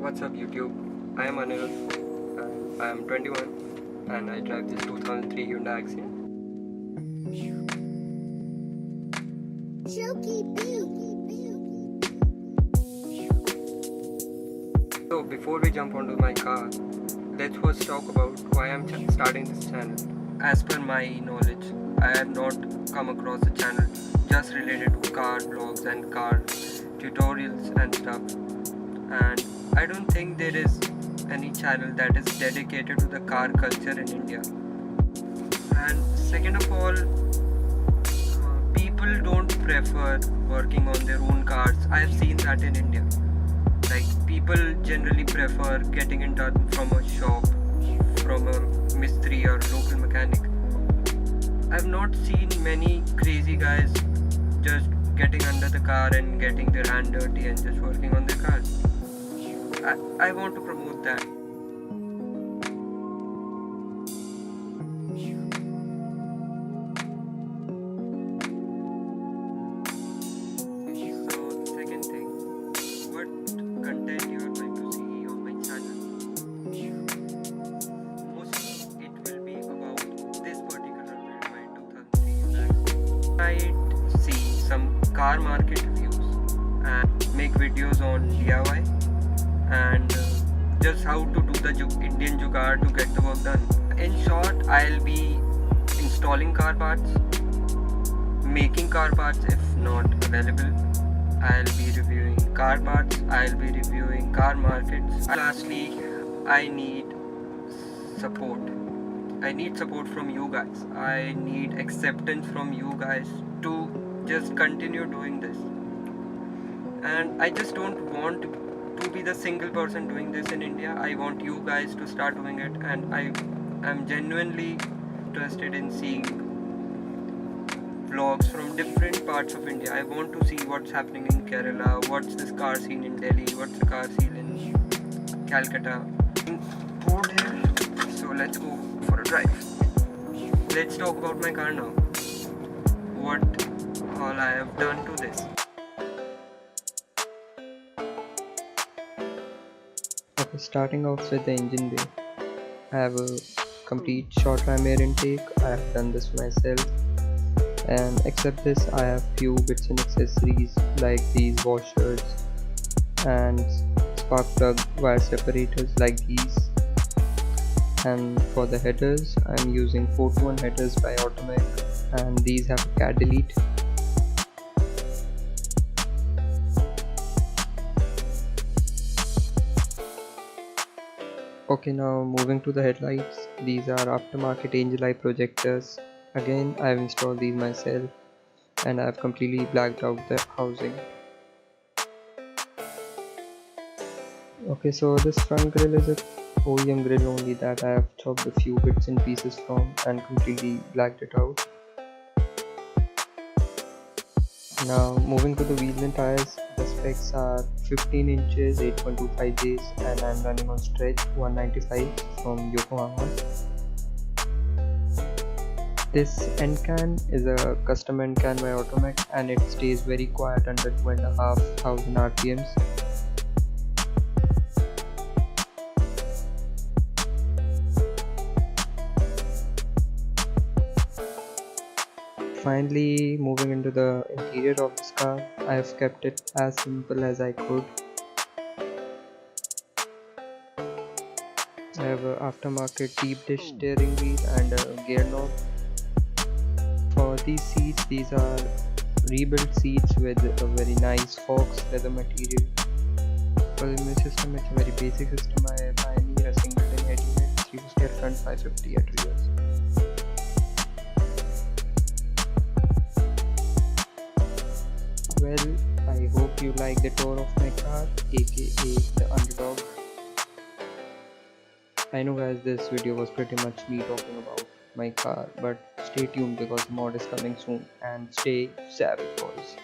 What's up YouTube? I am Anirudh and I am 21 and I drive this 2003 Hyundai Accent. So before we jump onto my car, let's first talk about why I'm starting this channel. As per my knowledge, I have not come across a channel just related to car vlogs and car tutorials and stuff, and I don't think there is any channel that is dedicated to the car culture in India. And second of all, people don't prefer working on their own cars. I have seen that in India. Like, people generally prefer getting it done from a shop, from a mistri or local mechanic. I've not seen many crazy guys just getting under the car and getting their hand dirty and just working on their cars. I want to promote that. So second thing, what content you are going to see on my channel? Mostly it will be about this particular build, my 2003 Hyundai. I see some car market reviews and make videos on DIY and just how to do the Indian jugaad to get the work done. In short, I'll be installing car parts, making car parts if not available. I'll be reviewing car parts, I'll be reviewing car markets. Lastly, I need support. I need support from you guys. I need acceptance from you guys to just continue doing this. And I just don't want to be the single person doing this in India. I want you guys to start doing it, and I am genuinely interested in seeing vlogs from different parts of India. I want to see what's happening in Kerala, what's this car scene in Delhi, what's the car scene in Calcutta. Bored here, so let's go for a drive. Let's talk about my car now. What all I have done to this. Okay, starting off with the engine bay. I have a complete short ram air intake. I have done this myself, and except this I have few bits and accessories like these washers and spark plug wire separators like these. And for the headers, I'm using 4-to-1 headers by Automac, and these have cat delete. Okay, now moving to the headlights. These are aftermarket angel eye projectors. Again, I have installed these myself, and I have completely blacked out the housing. Okay, so this front grille is a OEM grille only that I have chopped a few bits and pieces from and completely blacked it out. Now moving to the wheels and tires, the specs are 15 inches 8.25Js, and I am running on stretch 195 from Yokohama. This end can is a custom end can by Automac, and it stays very quiet under 2,500 RPMs. Finally, moving into the interior of this car, I have kept it as simple as I could. I have an aftermarket deep dish steering wheel and a gear knob. For these seats, these are rebuilt seats with a very nice Fox leather material. For the music system, it's a very basic system. I pioneer a Singleton 88 350 at front, 550 at rears. Well, I hope you like the tour of my car, aka the Underdog. I know guys, this video was pretty much me talking about my car, but stay tuned because mod is coming soon, and stay savvy boys.